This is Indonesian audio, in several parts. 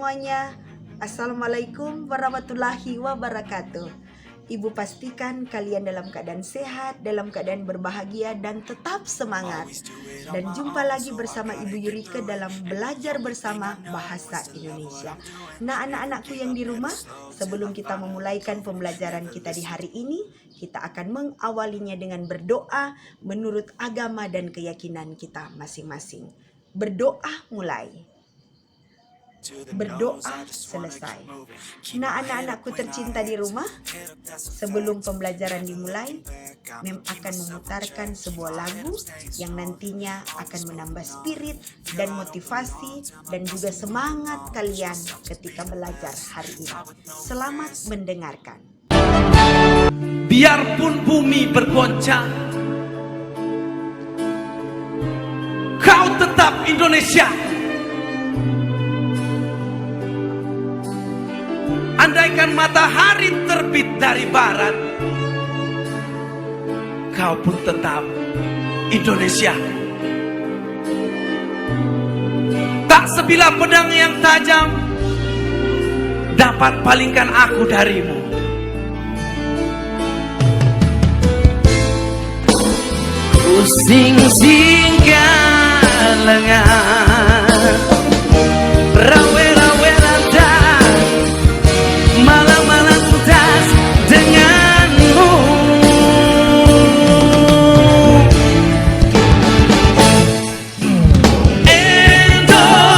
semuanya. Assalamualaikum warahmatullahi wabarakatuh. Ibu pastikan kalian dalam keadaan sehat, dalam keadaan berbahagia dan tetap semangat. Dan jumpa lagi bersama Ibu Yurike dalam belajar bersama bahasa Indonesia. Nah, anak-anakku yang di rumah, sebelum kita memulaikan pembelajaran kita di hari ini, kita akan mengawalinya dengan berdoa menurut agama dan keyakinan kita masing-masing. Berdoa mulai. Berdoa selesai. Nah, anak-anakku tercinta di rumah, sebelum pembelajaran dimulai, Mem akan memutarkan sebuah lagu yang nantinya akan menambah spirit dan motivasi dan juga semangat kalian ketika belajar hari ini. Selamat mendengarkan. Biarpun bumi bergoncang, kau tetap Indonesia. Andaikan matahari terbit dari barat, kau pun tetap Indonesia. Tak sebilah pedang yang tajam dapat palingkan aku darimu. Pusing singgah lengan, rawe-rawe lantai, malam-malam putas denganmu.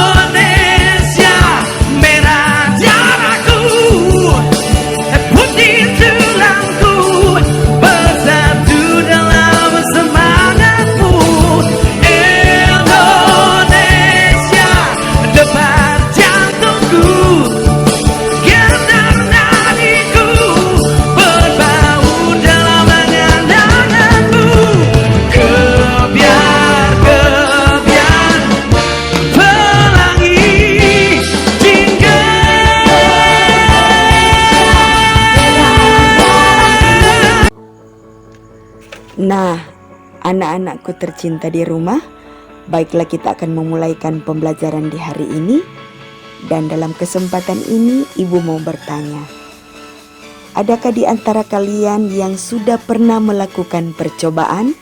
Indonesia, merah darahku, putih tulangku, bersatu dalam semangatmu. Indonesia, debar jantungku, getar nadiku, berbau dalam angan-anganmu. Kebiar-kebiar pelangi jingga. Nah, anak-anakku tercinta di rumah, baiklah kita akan memulaikan pembelajaran di hari ini. Dan dalam kesempatan ini, Ibu mau bertanya, adakah di antara kalian yang sudah pernah melakukan percobaan?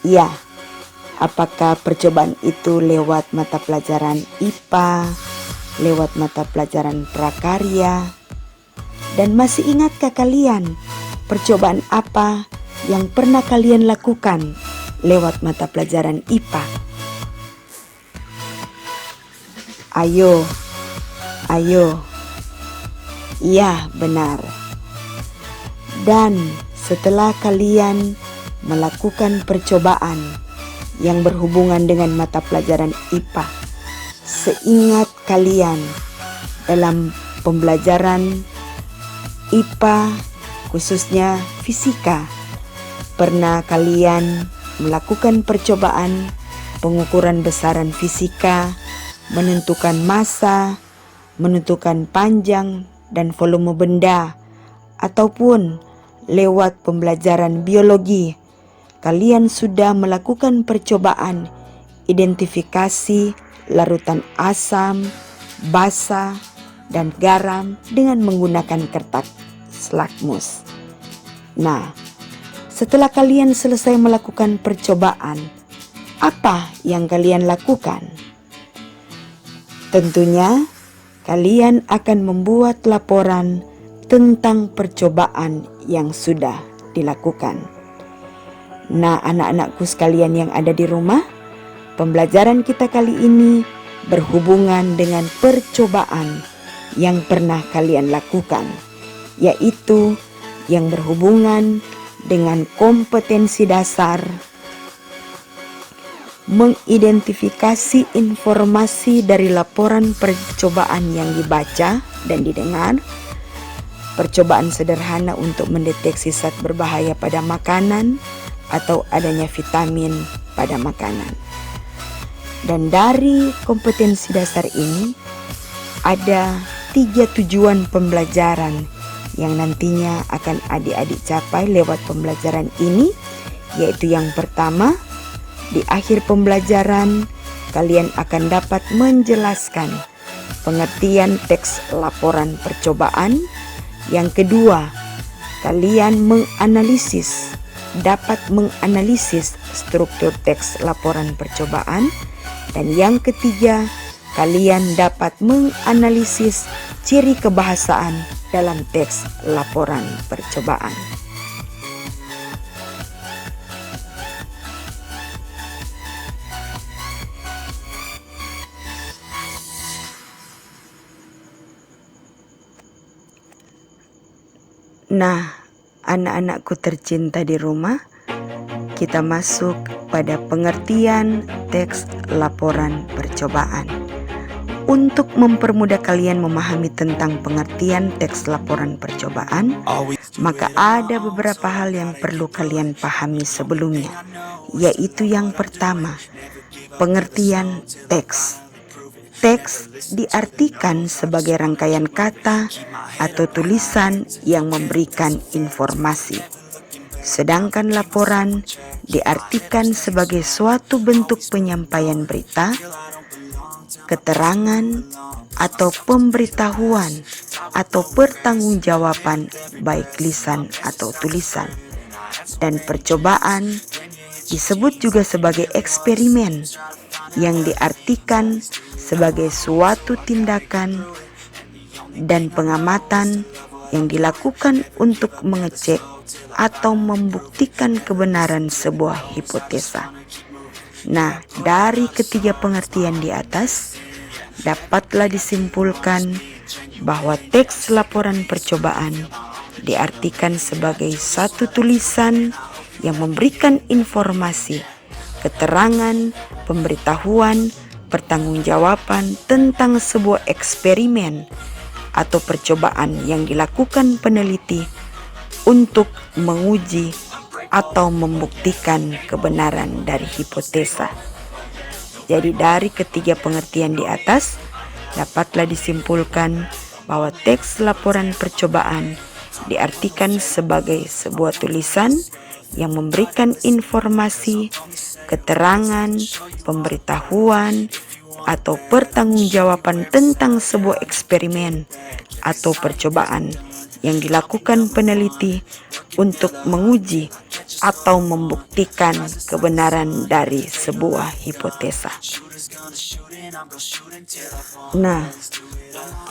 Ya, apakah percobaan itu lewat mata pelajaran IPA, lewat mata pelajaran prakarya? Dan masih ingatkah kalian percobaan apa yang pernah kalian lakukan lewat mata pelajaran IPA? Ayo. Iya, benar. Dan setelah kalian melakukan percobaan yang berhubungan dengan mata pelajaran IPA, seingat kalian dalam pembelajaran IPA, khususnya fisika, pernah kalian melakukan percobaan pengukuran besaran fisika, menentukan massa, menentukan panjang dan volume benda, ataupun lewat pembelajaran biologi, kalian sudah melakukan percobaan identifikasi larutan asam, basa, dan garam dengan menggunakan kertas lakmus. Nah, setelah kalian selesai melakukan percobaan, apa yang kalian lakukan? Tentunya kalian akan membuat laporan tentang percobaan yang sudah dilakukan. Nah, anak-anakku sekalian yang ada di rumah, pembelajaran kita kali ini berhubungan dengan percobaan yang pernah kalian lakukan, yaitu yang berhubungan dengan kompetensi dasar, mengidentifikasi informasi dari laporan percobaan yang dibaca dan didengar, percobaan sederhana untuk mendeteksi zat berbahaya pada makanan atau adanya vitamin pada makanan. Dan dari kompetensi dasar ini ada 3 tujuan pembelajaran yang nantinya akan adik-adik capai lewat pembelajaran ini, yaitu yang pertama, di akhir pembelajaran kalian akan dapat menjelaskan pengertian teks laporan percobaan. Yang kedua, kalian dapat menganalisis struktur teks laporan percobaan. Dan yang ketiga, kalian dapat menganalisis ciri kebahasaan dalam teks laporan percobaan. Nah, anak-anakku tercinta di rumah, kita masuk pada pengertian teks laporan percobaan. Untuk mempermudah kalian memahami tentang pengertian teks laporan percobaan, maka ada beberapa hal yang perlu kalian pahami sebelumnya, yaitu yang pertama, pengertian teks. Teks diartikan sebagai rangkaian kata atau tulisan yang memberikan informasi. Sedangkan laporan diartikan sebagai suatu bentuk penyampaian berita, keterangan, atau pemberitahuan atau pertanggungjawaban baik lisan atau tulisan. Dan percobaan disebut juga sebagai eksperimen yang diartikan sebagai suatu tindakan dan pengamatan yang dilakukan untuk mengecek atau membuktikan kebenaran sebuah hipotesa. Nah, dari ketiga pengertian di atas, dapatlah disimpulkan bahwa teks laporan percobaan diartikan sebagai satu tulisan yang memberikan informasi, keterangan, pemberitahuan, pertanggungjawaban tentang sebuah eksperimen atau percobaan yang dilakukan peneliti untuk menguji atau membuktikan kebenaran dari hipotesa. Jadi dari ketiga pengertian di atas, dapatlah disimpulkan bahwa teks laporan percobaan diartikan sebagai sebuah tulisan yang memberikan informasi, keterangan, pemberitahuan, atau pertanggungjawaban tentang sebuah eksperimen atau percobaan yang dilakukan peneliti untuk menguji atau membuktikan kebenaran dari sebuah hipotesa. Nah,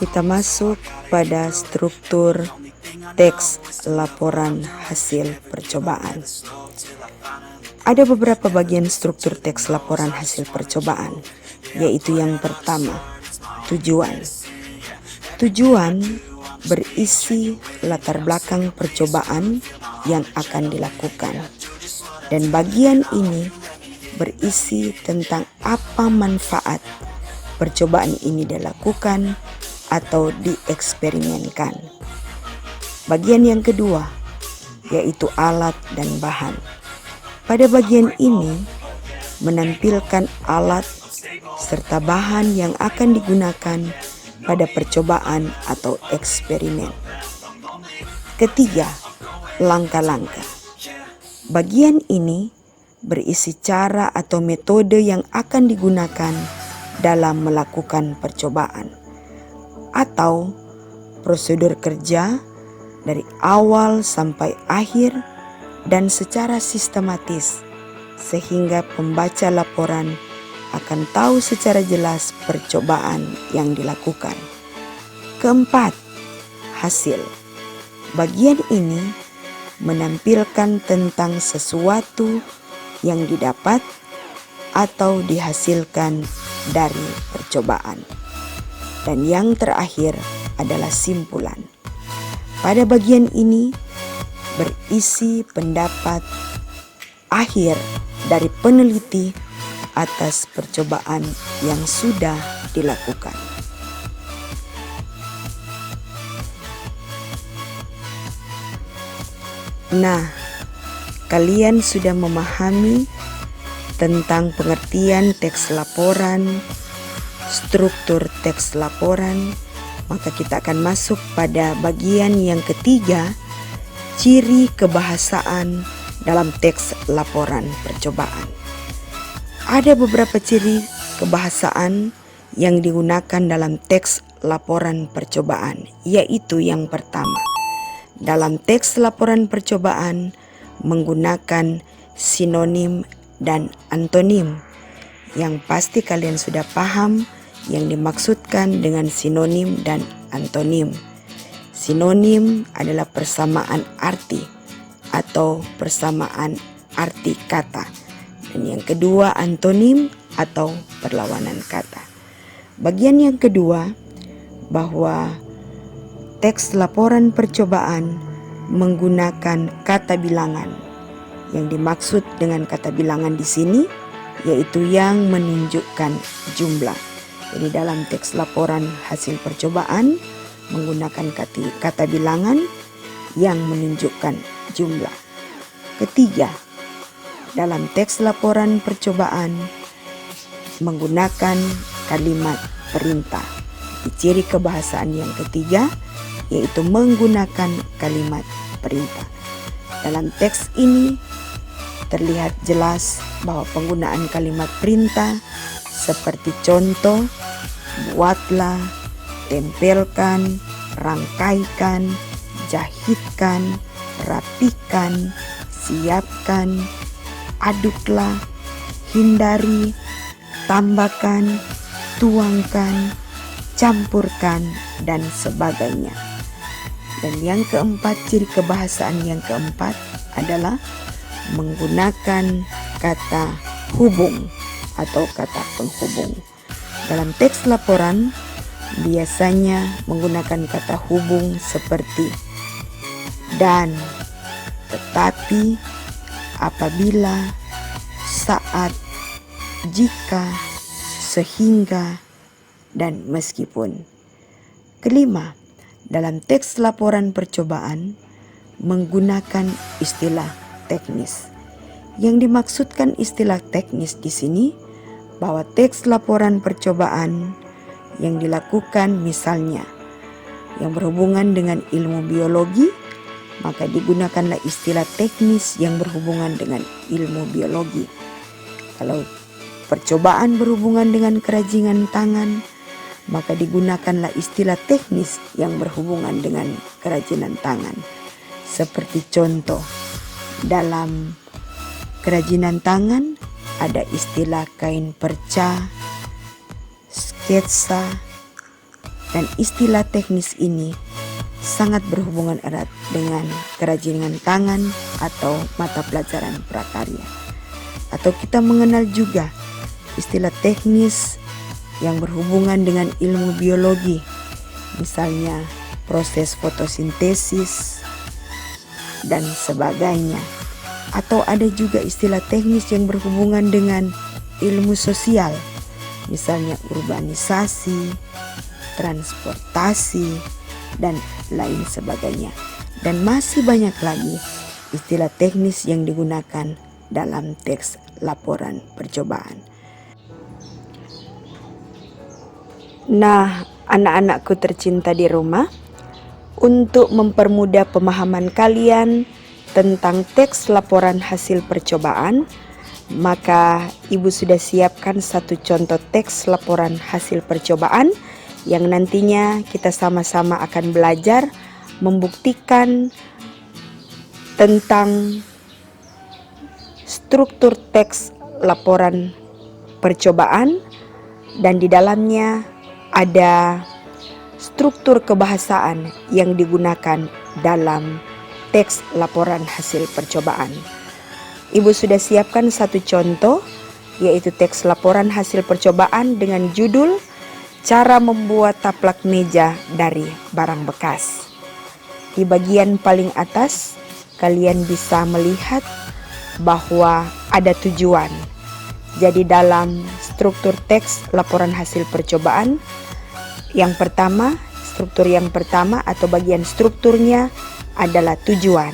kita masuk pada struktur teks laporan hasil percobaan. Ada beberapa bagian struktur teks laporan hasil percobaan, yaitu yang pertama, tujuan. Tujuan berisi latar belakang percobaan yang akan dilakukan. Dan bagian ini berisi tentang apa manfaat percobaan ini dilakukan atau dieksperimenkan. Bagian yang kedua, yaitu alat dan bahan. Pada bagian ini menampilkan alat serta bahan yang akan digunakan pada percobaan atau eksperimen. Ketiga, langkah-langkah. Bagian ini berisi cara atau metode yang akan digunakan dalam melakukan percobaan atau prosedur kerja dari awal sampai akhir dan secara sistematis, sehingga pembaca laporan akan tahu secara jelas percobaan yang dilakukan. Keempat, hasil. Bagian ini menampilkan tentang sesuatu yang didapat atau dihasilkan dari percobaan. Dan yang terakhir adalah simpulan. Pada bagian ini berisi pendapat akhir dari peneliti atas percobaan yang sudah dilakukan. Nah, kalian sudah memahami tentang pengertian teks laporan, struktur teks laporan, maka kita akan masuk pada bagian yang ketiga, ciri kebahasaan dalam teks laporan percobaan. Ada beberapa ciri kebahasaan yang digunakan dalam teks laporan percobaan, yaitu yang pertama. Dalam teks laporan percobaan menggunakan sinonim dan antonim. Yang pasti kalian sudah paham yang dimaksudkan dengan sinonim dan antonim. Sinonim adalah persamaan arti atau persamaan arti kata. Dan yang kedua antonim atau perlawanan kata. Bagian yang kedua, bahwa teks laporan percobaan menggunakan kata bilangan. Yang dimaksud dengan kata bilangan di sini yaitu yang menunjukkan jumlah. Jadi dalam teks laporan hasil percobaan menggunakan kata bilangan yang menunjukkan jumlah. Ketiga, dalam teks laporan percobaan menggunakan kalimat perintah. Ciri kebahasaan yang ketiga yaitu menggunakan kalimat perintah. Dalam teks ini terlihat jelas bahwa penggunaan kalimat perintah seperti contoh, buatlah, tempelkan, rangkaikan, jahitkan, rapikan, siapkan, aduklah, hindari, tambahkan, tuangkan, campurkan, dan sebagainya. Dan yang keempat, ciri kebahasaan yang keempat adalah menggunakan kata hubung atau kata penghubung. Dalam teks laporan biasanya menggunakan kata hubung seperti dan, tetapi, apabila, saat, jika, sehingga, dan meskipun. Kelima, dalam teks laporan percobaan menggunakan istilah teknis. Yang dimaksudkan istilah teknis di sini bahwa teks laporan percobaan yang dilakukan misalnya yang berhubungan dengan ilmu biologi, maka digunakanlah istilah teknis yang berhubungan dengan ilmu biologi. Kalau percobaan berhubungan dengan kerajinan tangan, maka digunakanlah istilah teknis yang berhubungan dengan kerajinan tangan. Seperti contoh, dalam kerajinan tangan ada istilah kain perca, sketsa, dan istilah teknis ini sangat berhubungan erat dengan kerajinan tangan atau mata pelajaran prakarya. Atau kita mengenal juga istilah teknis yang berhubungan dengan ilmu biologi, misalnya proses fotosintesis dan sebagainya. Atau ada juga istilah teknis yang berhubungan dengan ilmu sosial, misalnya urbanisasi, transportasi, dan lain sebagainya. Dan masih banyak lagi istilah teknis yang digunakan dalam teks laporan percobaan. Nah, anak-anakku tercinta di rumah, untuk mempermudah pemahaman kalian tentang teks laporan hasil percobaan, maka Ibu sudah siapkan satu contoh teks laporan hasil percobaan yang nantinya kita sama-sama akan belajar membuktikan tentang struktur teks laporan percobaan, dan di dalamnya ada struktur kebahasaan yang digunakan dalam teks laporan hasil percobaan. Ibu sudah siapkan satu contoh, yaitu teks laporan hasil percobaan dengan judul Cara Membuat Taplak Meja dari Barang Bekas. Di bagian paling atas, kalian bisa melihat bahwa ada tujuan. Jadi dalam struktur teks laporan hasil percobaan, struktur yang pertama atau bagian strukturnya adalah tujuan.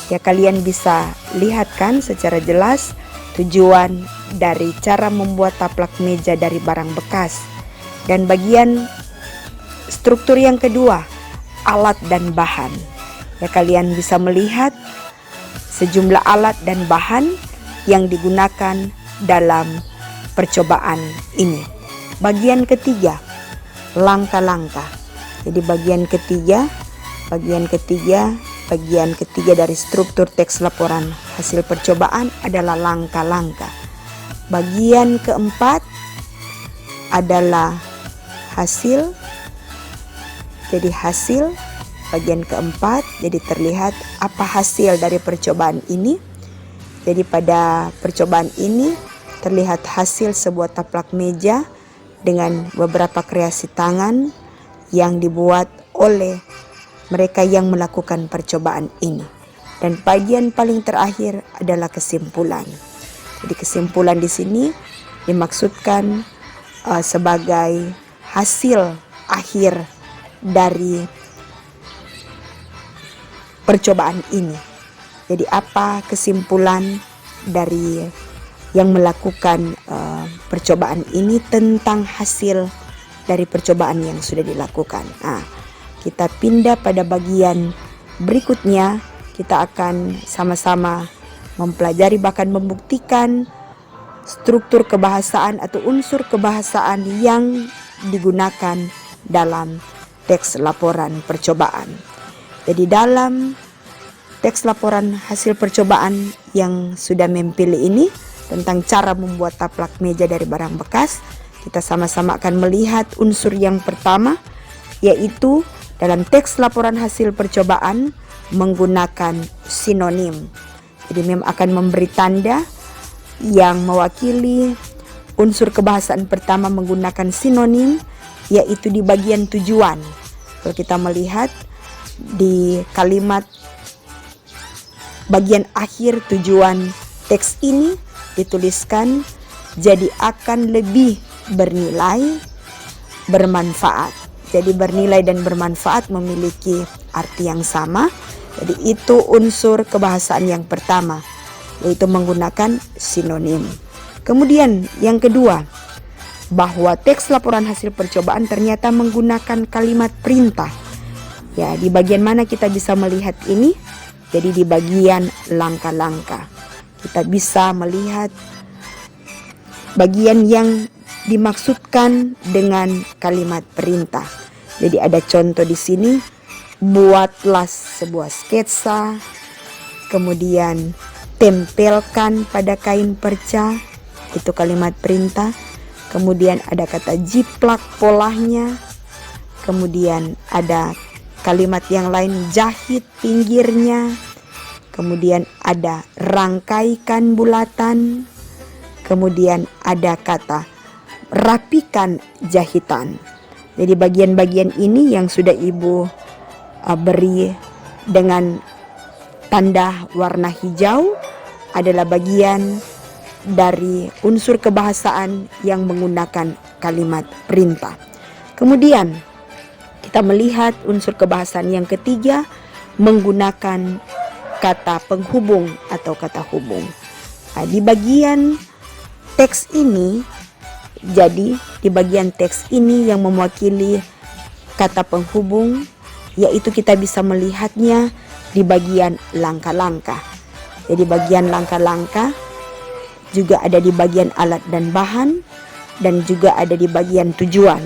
Ya, kalian bisa lihat kan secara jelas tujuan dari cara membuat taplak meja dari barang bekas. Dan bagian struktur yang kedua, alat dan bahan. Ya, kalian bisa melihat sejumlah alat dan bahan yang digunakan dalam percobaan ini. Bagian ketiga, langkah-langkah. Jadi bagian ketiga dari struktur teks laporan hasil percobaan adalah langkah-langkah. Bagian keempat adalah hasil. Jadi hasil bagian keempat, jadi terlihat apa hasil dari percobaan ini. Jadi pada percobaan ini terlihat hasil sebuah taplak meja dengan beberapa kreasi tangan yang dibuat oleh mereka yang melakukan percobaan ini. Dan bagian paling terakhir adalah kesimpulan. Jadi kesimpulan di sini dimaksudkan sebagai hasil akhir dari percobaan ini. Jadi apa kesimpulan dari yang melakukan percobaan ini tentang hasil dari percobaan yang sudah dilakukan. Nah, kita pindah pada bagian berikutnya. Kita akan sama-sama mempelajari bahkan membuktikan struktur kebahasaan atau unsur kebahasaan yang digunakan dalam teks laporan percobaan. Jadi dalam teks laporan hasil percobaan yang sudah mempilih ini tentang cara membuat taplak meja dari barang bekas, kita sama-sama akan melihat unsur yang pertama, yaitu dalam teks laporan hasil percobaan menggunakan sinonim. Jadi mem akan memberi tanda yang mewakili unsur kebahasaan pertama menggunakan sinonim, yaitu di bagian tujuan. Kalau kita melihat di kalimat bagian akhir tujuan teks ini dituliskan, jadi akan lebih bernilai, bermanfaat. Jadi bernilai dan bermanfaat memiliki arti yang sama. Jadi itu unsur kebahasaan yang pertama, yaitu menggunakan sinonim. Kemudian yang kedua, bahwa teks laporan hasil percobaan ternyata menggunakan kalimat perintah. Ya, di bagian mana kita bisa melihat ini? Jadi di bagian langkah-langkah. Kita bisa melihat bagian yang dimaksudkan dengan kalimat perintah. Jadi ada contoh di sini, buatlah sebuah sketsa, kemudian tempelkan pada kain perca, itu kalimat perintah. Kemudian ada kata jiplak polanya, kemudian ada kalimat yang lain, jahit pinggirnya, kemudian ada rangkaikan bulatan, kemudian ada kata rapikan jahitan. Jadi bagian-bagian ini yang sudah Ibu beri dengan tanda warna hijau adalah bagian dari unsur kebahasaan yang menggunakan kalimat perintah. Kemudian kita melihat unsur kebahasaan yang ketiga menggunakan kata penghubung atau kata hubung. Nah, di bagian teks ini, jadi di bagian teks ini yang mewakili kata penghubung, yaitu kita bisa melihatnya di bagian langkah-langkah. Jadi bagian langkah-langkah juga ada di bagian alat dan bahan, dan juga ada di bagian tujuan.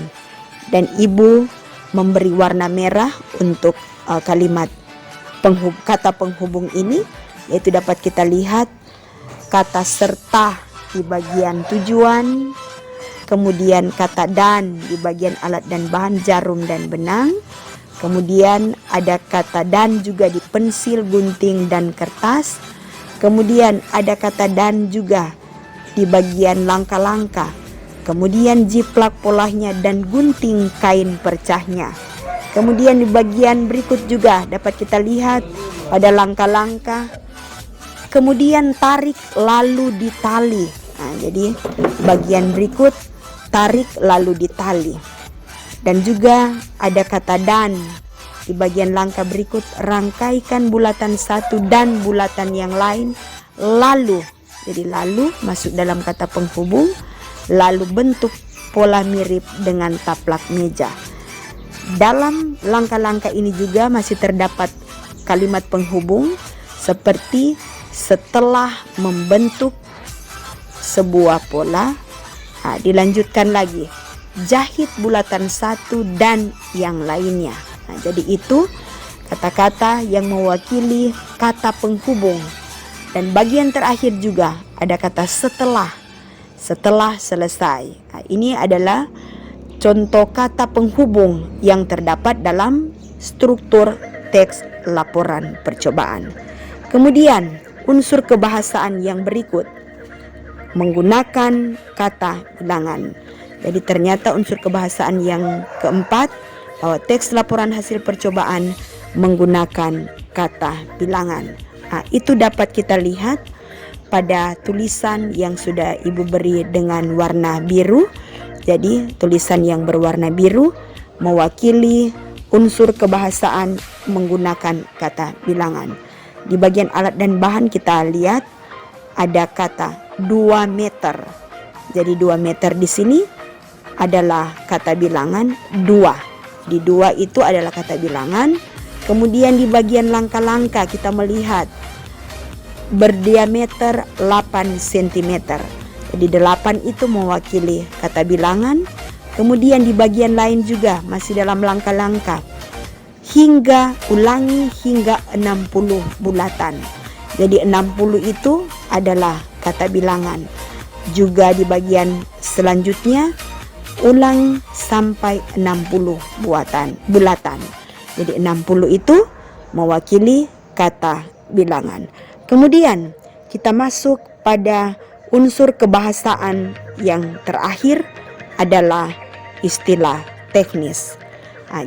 Dan Ibu memberi warna merah untuk kalimat kata penghubung ini, yaitu dapat kita lihat kata serta di bagian tujuan, kemudian kata dan di bagian alat dan bahan jarum dan benang, kemudian ada kata dan juga di pensil, gunting dan kertas, kemudian ada kata dan juga di bagian langkah-langkah, kemudian jiplak polanya dan gunting kain percahnya. Kemudian di bagian berikut juga dapat kita lihat pada langkah-langkah, kemudian tarik lalu ditali. Nah, jadi bagian berikut tarik lalu ditali. Dan juga ada kata dan di bagian langkah berikut, rangkaikan bulatan satu dan bulatan yang lain, lalu. Jadi lalu masuk dalam kata penghubung, lalu bentuk pola mirip dengan taplak meja. Dalam langkah-langkah ini juga masih terdapat kalimat penghubung seperti setelah membentuk sebuah pola, Dilanjutkan lagi, jahit bulatan satu dan yang lainnya. Jadi itu kata-kata yang mewakili kata penghubung. Dan bagian terakhir juga ada kata setelah selesai. Ini adalah contoh kata penghubung yang terdapat dalam struktur teks laporan percobaan. Kemudian unsur kebahasaan yang berikut menggunakan kata bilangan. Jadi ternyata unsur kebahasaan yang keempat bahwa teks laporan hasil percobaan menggunakan kata bilangan. Itu dapat kita lihat pada tulisan yang sudah Ibu beri dengan warna biru. Jadi tulisan yang berwarna biru mewakili unsur kebahasaan menggunakan kata bilangan. Di bagian alat dan bahan kita lihat ada kata 2 meter. Jadi 2 meter di sini adalah kata bilangan 2. Di 2 itu adalah kata bilangan. Kemudian di bagian langkah-langkah kita melihat berdiameter 8 cm. Jadi 8 itu mewakili kata bilangan. Kemudian di bagian lain juga masih dalam langkah-langkah, ulangi hingga 60 bulatan. Jadi 60 itu adalah kata bilangan. Juga di bagian selanjutnya, ulang sampai 60 bulatan. Jadi 60 itu mewakili kata bilangan. Kemudian kita masuk pada unsur kebahasaan yang terakhir adalah istilah teknis.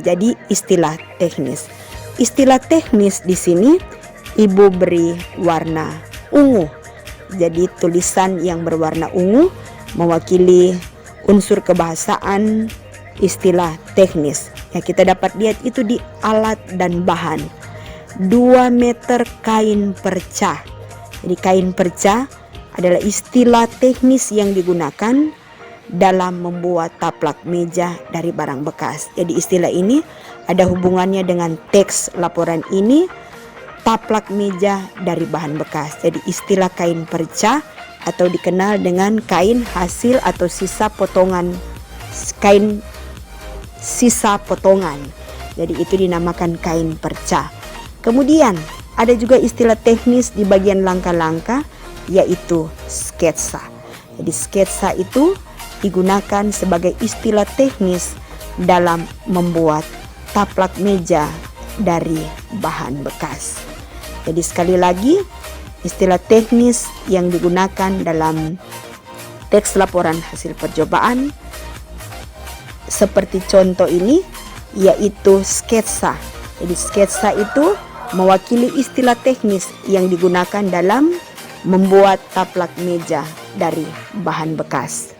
Jadi istilah teknis. Istilah teknis di sini Ibu beri warna ungu. Jadi tulisan yang berwarna ungu mewakili unsur kebahasaan istilah teknis. Kita dapat lihat itu di alat dan bahan. 2 meter kain perca. Jadi kain perca adalah istilah teknis yang digunakan dalam membuat taplak meja dari barang bekas. Jadi istilah ini ada hubungannya dengan teks laporan ini, taplak meja dari bahan bekas. Jadi istilah kain perca atau dikenal dengan kain hasil atau sisa potongan kain sisa potongan. Jadi itu dinamakan kain perca. Kemudian ada juga istilah teknis di bagian langkah-langkah, yaitu sketsa. Jadi sketsa itu digunakan sebagai istilah teknis dalam membuat taplak meja dari bahan bekas. Jadi sekali lagi, istilah teknis yang digunakan dalam teks laporan hasil percobaan seperti contoh ini yaitu sketsa. Jadi sketsa itu mewakili istilah teknis yang digunakan dalam membuat taplak meja dari bahan bekas.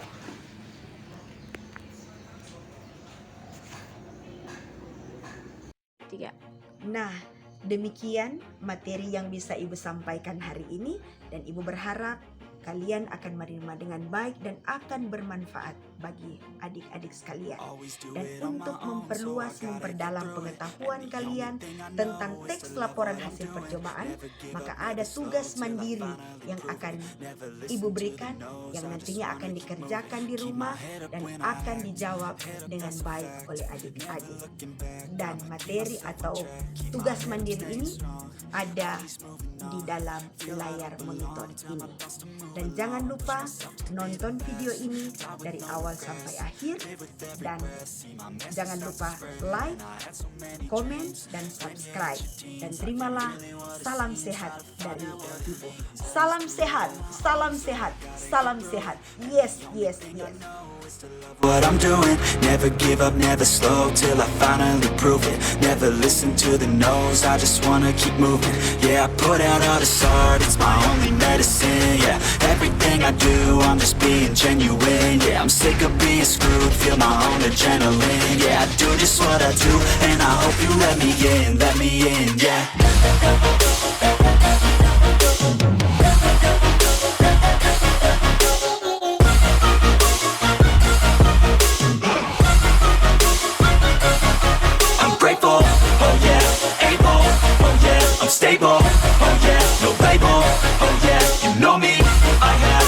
Nah, demikian materi yang bisa Ibu sampaikan hari ini, dan Ibu berharap kalian akan menerima dengan baik dan akan bermanfaat bagi adik-adik sekalian. Dan untuk memperdalam pengetahuan kalian tentang teks laporan hasil percobaan, maka ada tugas mandiri yang akan Ibu berikan, yang nantinya akan dikerjakan di rumah dan akan dijawab dengan baik oleh adik-adik. Dan materi atau tugas mandiri ini ada di dalam layar monitor ini. Dan jangan lupa nonton video ini dari awal sampai akhir, dan jangan lupa like, komen, dan subscribe. Dan terimalah salam sehat dari Ibu. Salam sehat, salam sehat, salam sehat. Yes, yes, yes. What I'm doing, never give up, never slow till I finally prove it. Never listen to the no's, I just wanna keep moving. Yeah, I put out all this art, it's my only medicine. Yeah, everything I do, I'm just being genuine. Yeah, I'm sick of being screwed, feel my own adrenaline. Yeah, I do just what I do, and I hope you let me in, yeah. Stable, oh yeah, no label, oh yeah, you know me, I have